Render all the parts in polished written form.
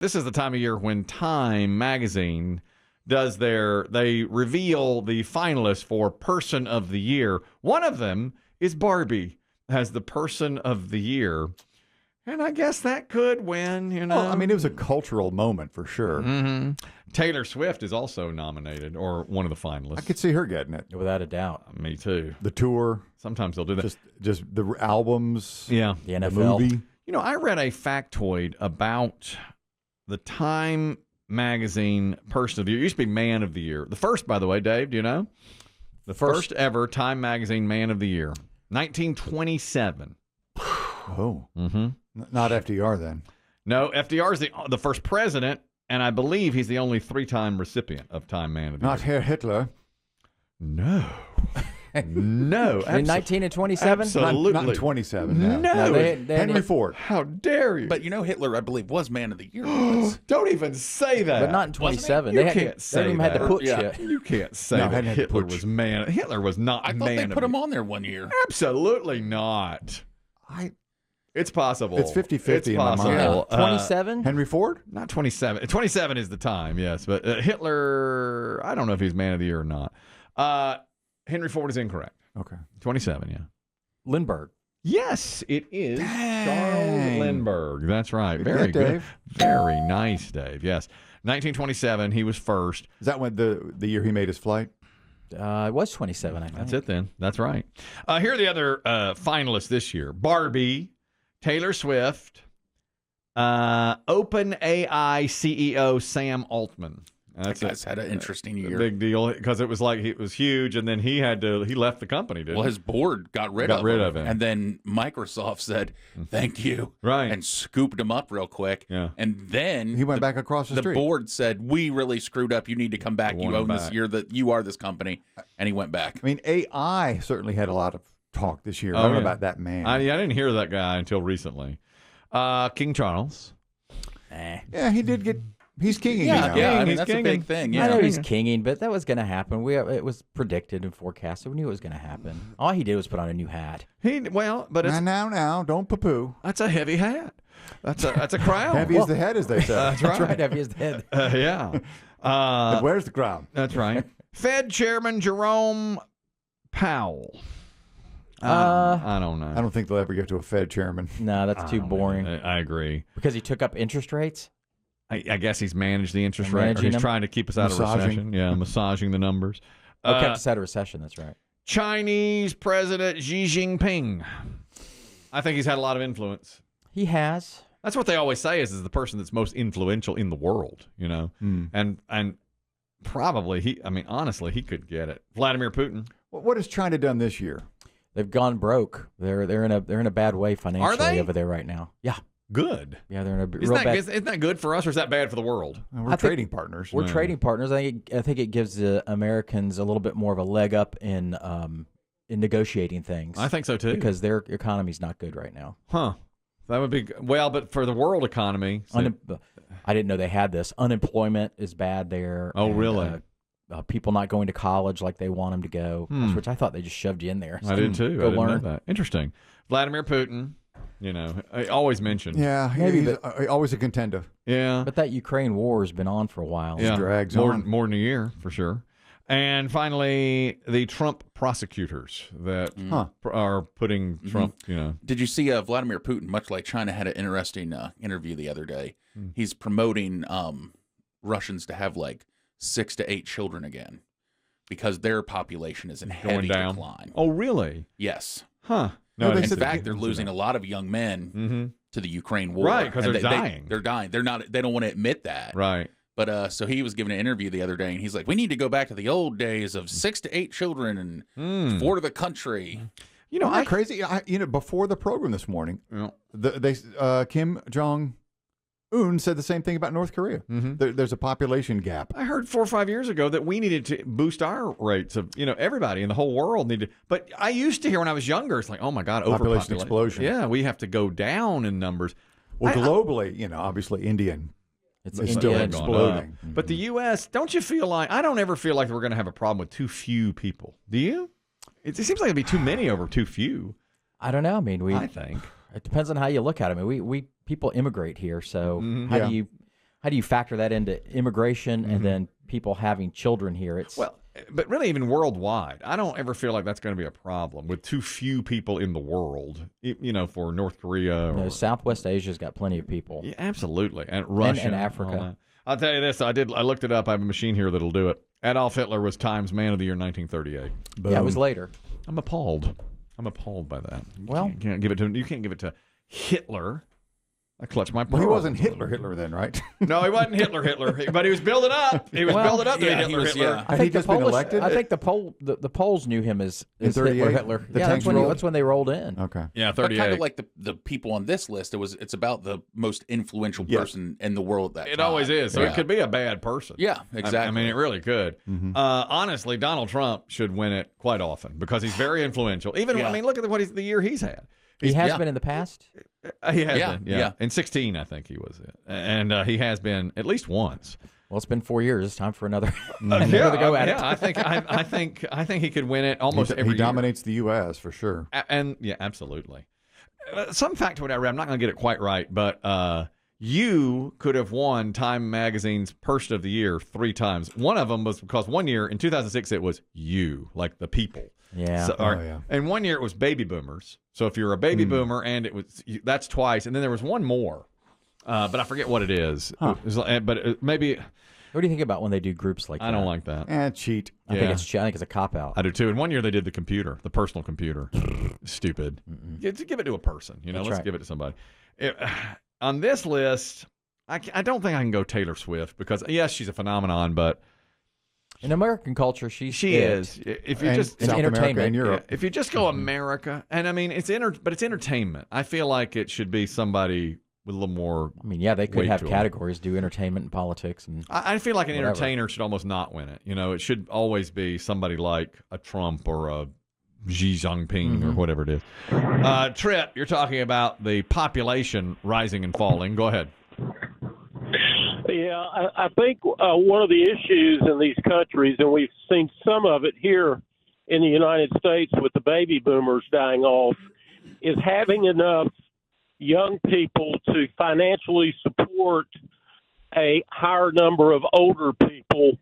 this is the time of year when Time magazine they reveal the finalists for Person of the Year. One of them is Barbie as the Person of the Year. And I guess that could win, you know. Well, I mean, it was a cultural moment for sure. Mm-hmm. Taylor Swift is also nominated, or one of the finalists. I could see her getting it. Without a doubt. Me too. The tour. Sometimes they'll do that. Just the albums. Yeah. The NFL. The movie. You know, I read a factoid about the Time magazine Person of the Year. It used to be Man of the Year. The first, by the way, Dave, do you know? The first ever Time magazine Man of the Year. 1927. Oh. Mm-hmm. Not FDR then. No, FDR is the first president, and I believe he's the only 3-time recipient of Time Man of the Year. Not Herr Hitler. No. No. In 19 and 27? Absolutely. Not in 27. No. Henry Ford. How dare you? But Hitler, I believe, was Man of the Year. Don't even say that. But not in 27. You They can't say hadn't even that. had the putsch Yeah. yet. You can't say No, that hadn't had the Hitler putsch. was man. Hitler was not I man. thought they of put the him on there one year. Absolutely not. It's possible. It's 50-50 in my mind. possible. 27? Henry Ford? Not 27. 27 is the time, yes. But Hitler, I don't know if he's man of the year or not. Henry Ford is incorrect. Okay. 27, yeah. Lindbergh. Yes, it is Charles Lindbergh. That's right. Good Very get, good. Dave. Very nice, Dave. Yes. 1927, he was first. Is that when the year he made his flight? It was 27, I think. That's it then. That's right. Here are the other finalists this year. Barbie, Taylor Swift, OpenAI CEO Sam Altman. That guy's had an interesting year. Big deal, because it was huge, and then he left the company, didn't Well, he? his board got rid of him. And then Microsoft said, thank you. Right. And scooped him up real quick. Yeah. And then He went back across the street. The board said, we really screwed up. You need to come back. want You him own this. back. You are this company. And he went back. I mean, AI certainly had a lot of talk this year. Oh, I don't know yeah. about that man. I didn't hear that guy until recently. King Charles. Yeah, he did get. He's kinging now. Yeah, I mean, He's that's kinging. a big thing. I Yeah. know he's kinging, but that was going to happen. It was predicted and forecasted. We knew it was going to happen. All he did was put on a new hat. But it's Now, don't poo-poo. that's a heavy hat. That's a crown. Heavy as the head, as they say. That's That's right. right, heavy as the head. Yeah. But where's the crown? That's right. Fed Chairman Jerome Powell. I don't know. I don't think they'll ever get to a Fed chairman. No, that's too boring. I agree. Because he took up interest rates? I guess he's managed the interest rate, or Managing he's them? trying to keep us out of Massaging. recession. Yeah, massaging the numbers. Kept us out of recession, that's right. Chinese President Xi Jinping. I think he's had a lot of influence. He has. That's what they always say is the person that's most influential in the world, you know? And probably honestly, he could get it. Vladimir Putin. What has China done this year? They've gone broke. They're in a bad way financially they? over there right now. Yeah. Good. Yeah, they're in a Isn't real that, bad. isn't that good for us, or is that bad for the world? We're trading partners. We're trading partners. I think it gives the Americans a little bit more of a leg up in negotiating things. I think so too. Because their economy's not good right now. Huh. That would be well, but for the world economy. I didn't know they had this. Unemployment is bad there. Oh, really? People not going to college like they want them to go, which I thought they just shoved you in there. I did too. Go I didn't learn. know that. Interesting. Vladimir Putin, I always mentioned. Yeah, Maybe, he's always a contender. Yeah. But that Ukraine war has been on for a while. Yeah. Drags more on. than a year, for sure. And finally, the Trump prosecutors that are putting Trump, Did you see Vladimir Putin, much like China, had an interesting interview the other day. He's promoting Russians to have 6 to 8 children again because their population is in heavy decline. Oh, really? Yes. Huh. No, In fact, they're losing a lot of young men to the Ukraine war. Right, because And they're dying. They're dying. They don't want to admit that. Right. But so he was giving an interview the other day, and he's like, "We need to go back to the old days of 6 to 8 children and for the country." Isn't that crazy? Before the program this morning, Kim Jong-un said the same thing about North Korea. There's a population gap. I heard 4 or 5 years ago that we needed to boost our rates of, everybody in the whole world needed. But I used to hear when I was younger, it's like, oh my God, Population overpopulation. explosion. Yeah, we have to go down in numbers. Well, globally, obviously India It's is still India. exploding. But the U.S., don't you feel like, I don't ever feel like we're going to have a problem with too few people. Do you? It seems like it'd be too many over too few. I don't know. I mean, I think. it depends on how you look at it. I mean, we people immigrate here, so how do you how do you factor that into immigration and then people having children here? It's but really even worldwide, I don't ever feel like that's going to be a problem with too few people in the world, for North Korea. Or, Southwest Asia's got plenty of people. Yeah, absolutely. And Russia. And Africa. I'll tell you this. I looked it up. I have a machine here that'll do it. Adolf Hitler was Times Man of the Year 1938. Boom. Yeah, it was later. I'm appalled by that. Well, you can't give it to Hitler. I clutched my pearl. Well, he wasn't Hitler then, right? No, he wasn't Hitler, but he was building up. He was building up to be Hitler. Yeah. I think the Poles knew him as Hitler. Yeah, that's when they rolled in. Okay. Yeah, 38. But kind of like the people on this list, it's about the most influential person in the world at that time. It always is. So it could be a bad person. Yeah, exactly. I mean, it really could. Honestly, Donald Trump should win it quite often because he's very influential. I mean, look at the year he's had. He has been in the past? He has been, yeah. In 16, I think he was it. And he has been at least once. Well, it's been 4 years. It's time for another go at it. Yeah, I think he could win it almost every year. He dominates the U.S. for sure. And yeah, absolutely. Some fact to what I read, I'm not going to get it quite right, but you could have won Time Magazine's Person of the Year 3 times. One of them was because one year, in 2006, it was you, like the people. Yeah. So, and one year it was baby boomers. So if you're a baby boomer, and that's twice. And then there was one more, but I forget what it is. Huh. Maybe. What do you think about when they do groups like that? I don't like that. Cheat. I think it's a cop-out. I do too. And one year they did the personal computer. Stupid. Give it to a person. Let's give it to somebody. On this list, I don't think I can go Taylor Swift because, yes, she's a phenomenon, but in American culture, she is. If you just South America and Europe, if you just go America, and I mean it's entertainment. I feel like it should be somebody with a little more. I mean, they could have categories, do entertainment and politics, and I feel like an entertainer should almost not win it. It should always be somebody like a Trump or a Xi Jinping or whatever it is. Trip, you're talking about the population rising and falling. Go ahead. Yeah, I think one of the issues in these countries, and we've seen some of it here in the United States with the baby boomers dying off, is having enough young people to financially support a higher number of older people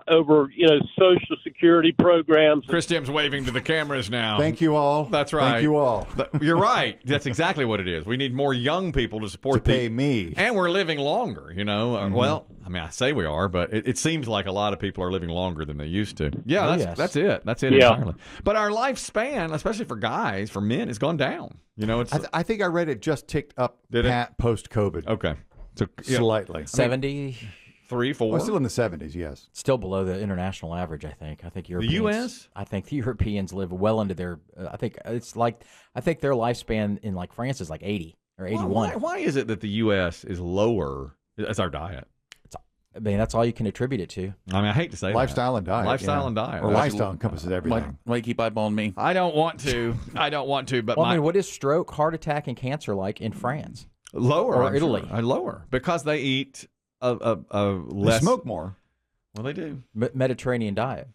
over, Social Security programs. Chris Demm's waving to the cameras now. Thank you all. That's right. Thank you all. You're right. That's exactly what it is. We need more young people to support pay me. And we're living longer, Well, I mean, I say we are, but it seems like a lot of people are living longer than they used to. Yeah, that's it. That's it entirely. But our lifespan, especially for guys, for men, has gone down. I think I read it just ticked up post-COVID. Okay. So slightly. 70... 3, 4. Well, still in the 70s, yes. Still below the international average, I think. Europeans, the U.S.? I think the Europeans live well into their. I think their lifespan in like France is like 80 or 81. Why is it that the U.S. is lower as our diet? That's all you can attribute it to. I mean, I hate to say lifestyle and diet. Lifestyle and diet. Or lifestyle encompasses everything. Why you keep eyeballing me? I don't want to. But what is stroke, heart attack, and cancer like in France? Lower. Or Italy? Sure. Lower because they eat less. They smoke more. Well, they do. Mediterranean diet.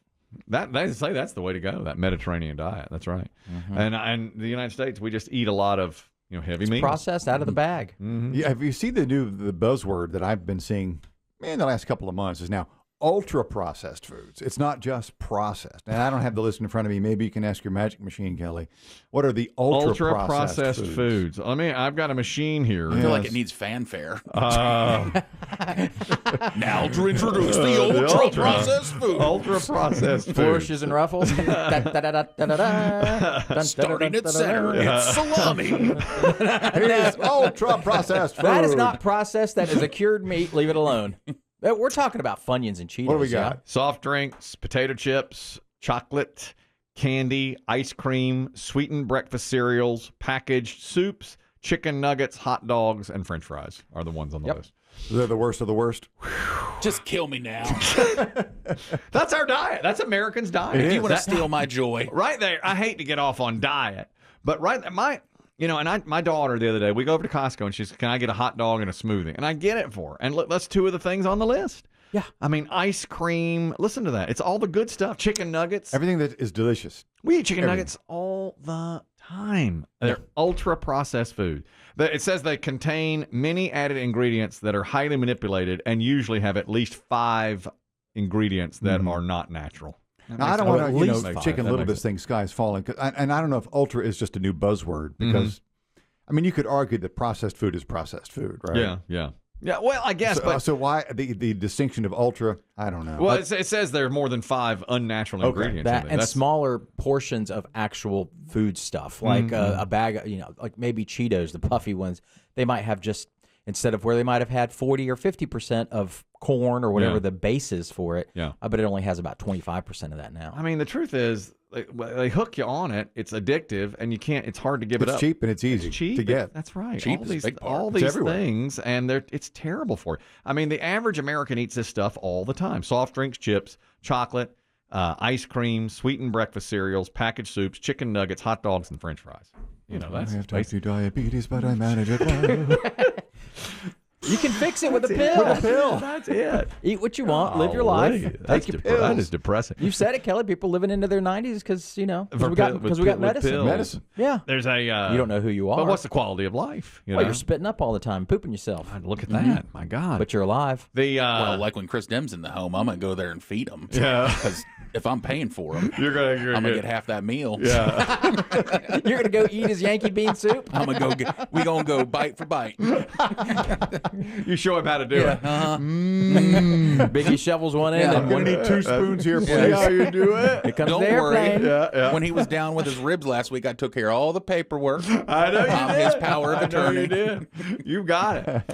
They say that's the way to go. That Mediterranean diet. That's right. And the United States, we just eat a lot of heavy meat, processed out of the bag. Yeah, have you seen the buzzword that I've been seeing in the last couple of months is now ultra processed foods. It's not just processed. And I don't have the list in front of me. Maybe you can ask your magic machine, Kelly. What are the ultra processed foods? I've got a machine here. I feel like it needs fanfare. Now to introduce the ultra processed food. Ultra processed food. Flourishes and ruffles. Starting at center, it's salami. It is ultra processed food. That is not processed. That is a cured meat. Leave it alone. We're talking about Funyuns and Cheetos. What do we got? Yeah? Soft drinks, potato chips, chocolate, candy, ice cream, sweetened breakfast cereals, packaged soups, chicken nuggets, hot dogs, and French fries are the ones on the list. They're the worst of the worst. Just kill me now. That's our diet. That's Americans' diet. If you want to steal my joy. Right there. I hate to get off on diet, but my daughter the other day, we go over to Costco and she says, "Can I get a hot dog and a smoothie?" And I get it for her. And look, that's 2 of the things on the list. Yeah. I mean, ice cream. Listen to that. It's all the good stuff. Chicken nuggets. Everything that is delicious. We eat chicken nuggets all the time. They're ultra-processed food. It says they contain many added ingredients that are highly manipulated and usually have at least 5 ingredients that are not natural. Now, I don't want to, least five. chicken That little makes this thing, sky's falling. And I don't know if ultra is just a new buzzword because, I mean, you could argue that processed food is processed food, right? Yeah. Well, I guess, So why the distinction of ultra? I don't know. Well, it says there are more than 5 unnatural ingredients. That in it. and That's- smaller portions of actual food stuff, like a bag, like maybe Cheetos, the puffy ones. They might have just instead of where they might have had 40 or 50% of corn or whatever the base is for it. Yeah. But it only has about 25% of that now. I mean, the truth is, they hook you on it. It's addictive, and you can't. It's hard to give it It's up. cheap and it's easy It's cheap to get. That's right. Cheap all is a these, big part. all It's these everywhere. things, and it's terrible for you. I mean, the average American eats this stuff all the time: soft drinks, chips, chocolate, ice cream, sweetened breakfast cereals, packaged soups, chicken nuggets, hot dogs, and French fries. That's I have type 2 diabetes, but I manage it well. You can fix it with a pill. That's it. Eat what you want, live your life. Take your pills. That is depressing. You've said it, Kelly. People living into their 90s because we For got pill- because with we got pill- with medicine. pills. Medicine. Yeah, There's a. you don't know who you are. But what's the quality of life? Well, you're spitting up all the time, pooping yourself, God, look at that! My God. but you're alive. the Well, like when Chris Demm's in the home, I'm gonna go there and feed him. Yeah. Because if I'm paying for him, you're I'm gonna get half that meal. Yeah. You're gonna go eat his Yankee bean soup. I'm gonna go get. We gonna go bite for bite. You show him how to do it. Biggie shovels one in, Yeah, and I'm going to need 2 spoons here, please. See how you do it? here comes Don't the worry. airplane. Yeah. When he was down with his ribs last week, I took care of all the paperwork. I know you did. His power of I know you attorney. did. You got it.